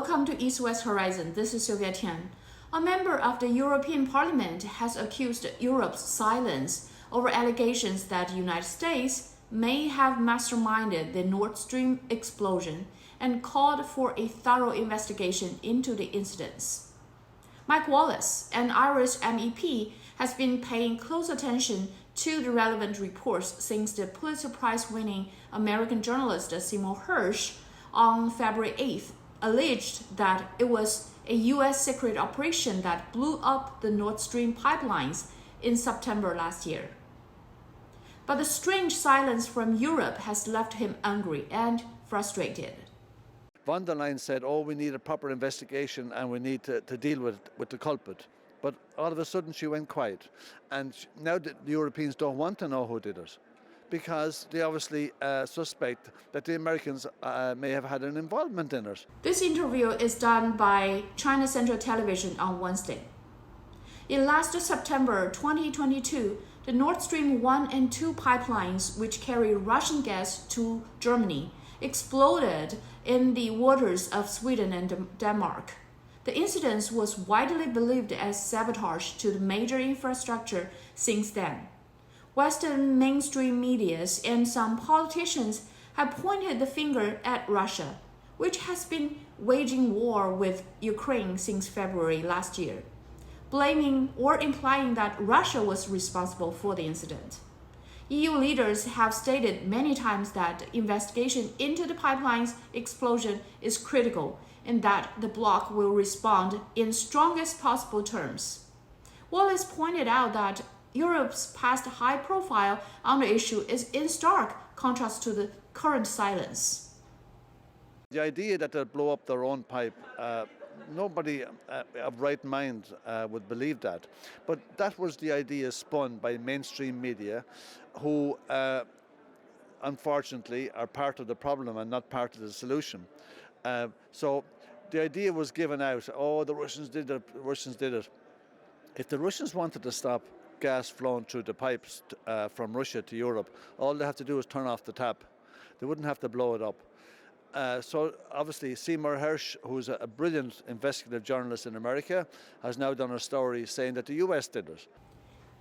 Welcome to East-West Horizon. This is Sylvia Tian. A member of the European Parliament has accused Europe's silence over allegations that the United States may have masterminded the Nord Stream explosion and called for a thorough investigation into the incidents. Mick Wallace, an Irish MEP, has been paying close attention to the relevant reports since the Pulitzer Prize-winning American journalist Seymour Hersh on February 8th alleged that it was a U.S. secret operation that blew up the Nord Stream pipelines in September last year. But the strange silence from Europe has left him angry and frustrated. Von der Leyen said, we need a proper investigation and we need to deal with the culprit. But all of a sudden she went quiet. And now the Europeans don't want to know who did it, because they obviously suspect that the Americans may have had an involvement in it. This interview is done by China Central Television on Wednesday. In last September 2022, the Nord Stream 1 and 2 pipelines, which carry Russian gas to Germany, exploded in the waters of Sweden and Denmark. The incident was widely believed as sabotage to the major infrastructure since then. Western mainstream media and some politicians have pointed the finger at Russia, which has been waging war with Ukraine since February last year, blaming or implying that Russia was responsible for the incident. EU leaders have stated many times that investigation into the pipeline's explosion is critical and that the bloc will respond in strongest possible terms. Wallace pointed out that Europe's past high profile on the issue is in stark contrast to the current silence. The idea that they'll blow up their own pipe, nobody of right mind would believe that. But that was the idea spun by mainstream media, who unfortunately are part of the problem and not part of the solution. So the idea was given out, the Russians did it, the Russians did it. If the Russians wanted to stop gas flowing through the pipes from Russia to Europe, all they have to do is turn off the tap. They wouldn't have to blow it up. So obviously Seymour Hersh, who's a brilliant investigative journalist in America, has now done a story saying that the US did it.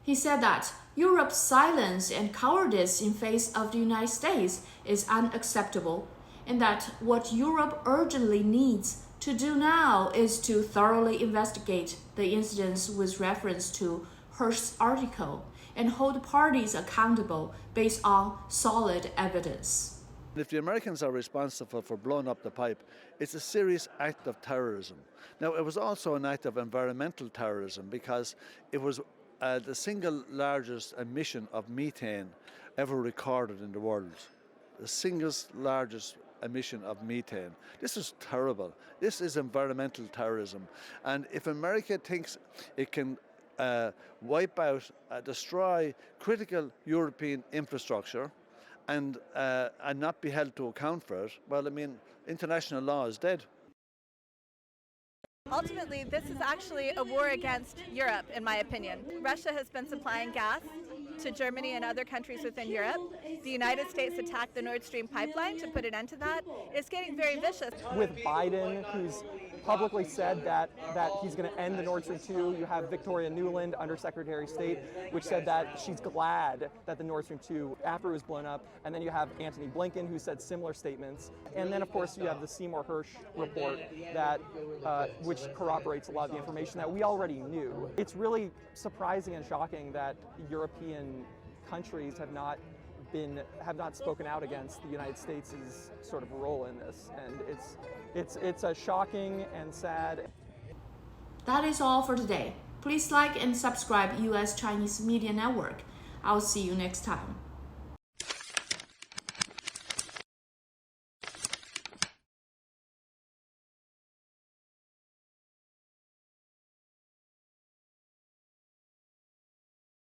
He said that Europe's silence and cowardice in face of the United States is unacceptable, and that what Europe urgently needs to do now is to thoroughly investigate the incidents with reference to Hersh's article and hold parties accountable based on solid evidence. If the Americans are responsible for blowing up the pipe, it's a serious act of terrorism. Now, it was also an act of environmental terrorism because it was the single largest emission of methane ever recorded in the world. The single largest emission of methane. This is terrible. This is environmental terrorism. And if America thinks it can wipe out, destroy critical European infrastructure and not be held to account for it, well, I mean, international law is dead. Ultimately, this is actually a war against Europe, in my opinion. Russia has been supplying gas to Germany and other countries within Europe. The United States attacked the Nord Stream pipeline to put an end to that. It's getting very vicious. With Biden, who's publicly said that he's going to end the Nord Stream 2, you have Victoria Nuland, Undersecretary of State, which said that she's glad that the Nord Stream 2, after it was blown up, and then you have Antony Blinken, who said similar statements, and then of course you have the Seymour Hersh report that which corroborates a lot of the information that we already knew. It's really surprising and shocking that European countries have not spoken out against the United States' sort of role in this, and it's a shocking and sad. That is all for today. Please like and subscribe U.S. Chinese Media Network. I'll see you next time.